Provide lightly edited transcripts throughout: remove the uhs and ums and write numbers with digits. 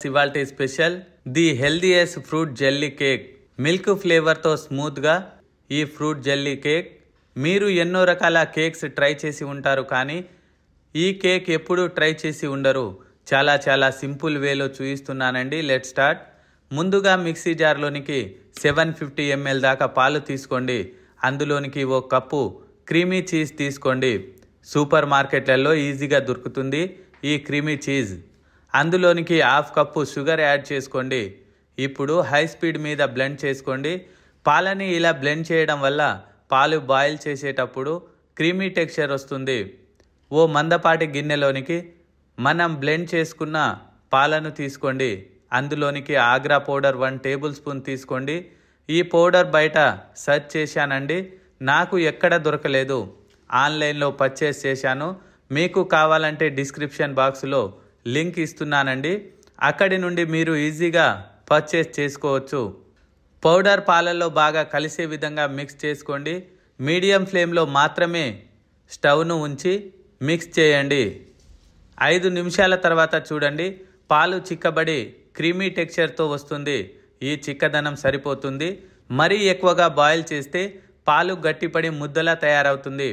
ఇవాల్టి special the healthiest fruit jelly cake. Milk ఫ్లేవర్తో స్మూత్గా ఈ ఫ్రూట్ జెల్లీ కేక్. మీరు ఎన్నో రకాల కేక్స్ ట్రై చేసి ఉంటారు, కానీ ఈ కేక్ ఎప్పుడూ ట్రై చేసి ఉండరు. చాలా సింపుల్ వేలో చూపిస్తున్నానండి. Let start. ముందుగా మిక్సీ జార్లోనికి 750 ml దాకా పాలు తీసుకోండి. అందులోనికి 1 కప్పు క్రీమీ చీజ్ తీసుకోండి. సూపర్ మార్కెట్లలో ఈజీగా దొరుకుతుంది ఈ క్రీమీ చీజ్. అందులోనికి 1/2 కప్పు షుగర్ యాడ్ చేసుకోండి. ఇప్పుడు హై స్పీడ్ మీద బ్లెండ్ చేసుకోండి. పాలని ఇలా బ్లెండ్ చేయడం వల్ల పాలు బాయిల్ చేసేటప్పుడు క్రీమీ టెక్స్చర్ వస్తుంది. ఓ మందపాటి గిన్నెలోనికి మనం బ్లెండ్ చేసుకున్న పాలను తీసుకోండి. అందులోనికి ఆగ్రా పౌడర్ 1 టేబుల్ స్పూన్ తీసుకోండి. ఈ పౌడర్ బయట సెర్చ్ చేశానండి, నాకు ఎక్కడ దొరకలేదు. ఆన్లైన్లో పర్చేస్ చేశాను. మీకు కావాలంటే డిస్క్రిప్షన్ బాక్స్లో లింక్ ఇస్తున్నానండి, అక్కడి నుండి మీరు ఈజీగా పర్చేస్ చేసుకోవచ్చు. పౌడర్ పాలల్లో బాగా కలిసే విధంగా మిక్స్ చేసుకోండి. మీడియం ఫ్లేమ్లో మాత్రమే స్టవ్ను ఉంచి మిక్స్ చేయండి. 5 నిమిషాల తర్వాత చూడండి, పాలు చిక్కబడి క్రీమీ టెక్స్చర్తో వస్తుంది. ఈ చిక్కదనం సరిపోతుంది. మరీ ఎక్కువగా బాయిల్ చేస్తే పాలు గట్టిపడి ముద్దలా తయారవుతుంది.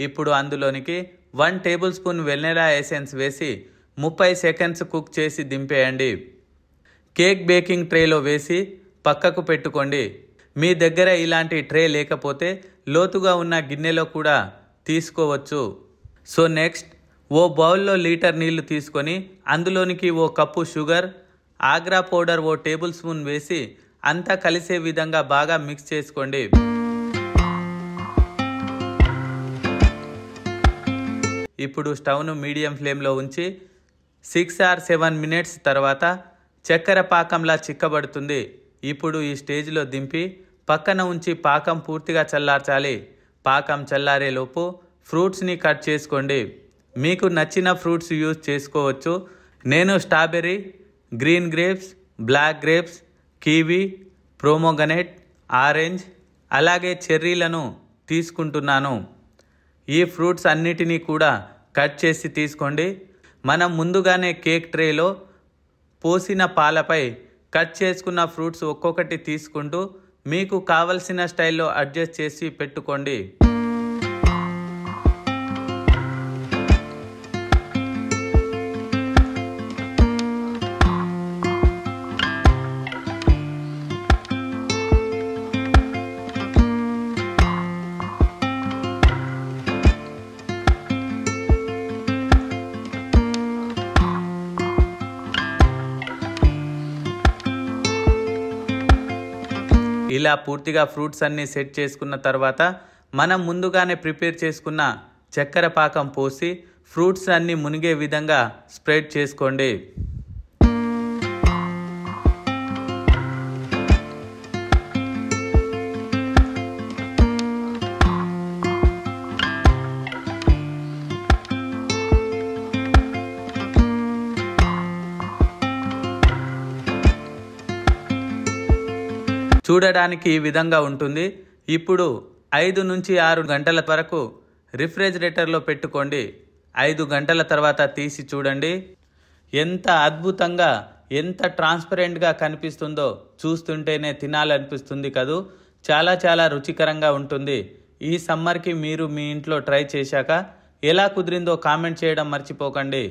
ఇప్పుడు అందులోనికి 1 టేబుల్ స్పూన్ వెనిలా ఎసెన్స్ వేసి 30 సెకండ్స్ కుక్ చేసి దింపేయండి. కేక్ బేకింగ్ ట్రేలో వేసి పక్కకు పెట్టుకోండి. మీ దగ్గర ఇలాంటి ట్రే లేకపోతే లోతుగా ఉన్న గిన్నెలో కూడా తీసుకోవచ్చు. సో నెక్స్ట్, ఓ బౌల్లో లీటర్ నీళ్లు తీసుకొని అందులోనికి 1 cup sugar, Agra powder 1 table spoon వేసి అంతా కలిసే విధంగా బాగా మిక్స్ చేసుకోండి. ఇప్పుడు స్టవ్ను మీడియం ఫ్లేమ్లో ఉంచి 6 or 7 మినిట్స్ తర్వాత చక్కెర పాకంలా చిక్కబడుతుంది. ఇప్పుడు ఈ స్టేజ్లో దింపి పక్కన ఉంచి పాకం పూర్తిగా చల్లార్చాలి. పాకం చల్లారేలోపు ఫ్రూట్స్ని కట్ చేసుకోండి. మీకు నచ్చిన ఫ్రూట్స్ యూజ్ చేసుకోవచ్చు. నేను strawberry, green grapes, black grapes, kiwi, pomegranate, orange అలాగే చెర్రీలను తీసుకుంటున్నాను. ఈ ఫ్రూట్స్ అన్నిటినీ కూడా కట్ చేసి తీసుకోండి. మనం ముందుగానే కేక్ ట్రేలో పోసిన పాలపై కట్ చేసుకున్న ఫ్రూట్స్ ఒక్కొక్కటి తీసుకుంటూ మీకు కావలసిన స్టైల్లో అడ్జస్ట్ చేసి పెట్టుకోండి. ఇలా పూర్తిగా ఫ్రూట్స్ అన్నీ సెట్ చేసుకున్న తర్వాత మనం ముందుగానే ప్రిపేర్ చేసుకున్న చక్కెర పాకం పోసి ఫ్రూట్స్ అన్నీ మునిగే విధంగా స్ప్రెడ్ చేసుకోండి. చూడడానికి ఈ విధంగా ఉంటుంది. ఇప్పుడు 5 నుంచి 6 గంటల వరకు రిఫ్రిజిరేటర్లో పెట్టుకోండి. 5 గంటల తర్వాత తీసి చూడండి, ఎంత అద్భుతంగా, ఎంత ట్రాన్స్పరెంట్గా కనిపిస్తుందో. చూస్తుంటేనే తినాలనిపిస్తుంది కదూ. చాలా రుచికరంగా ఉంటుంది. ఈ సమ్మర్కి మీరు మీ ఇంట్లో ట్రై చేశాక ఎలా కుదిరిందో కామెంట్ చేయడం మర్చిపోకండి.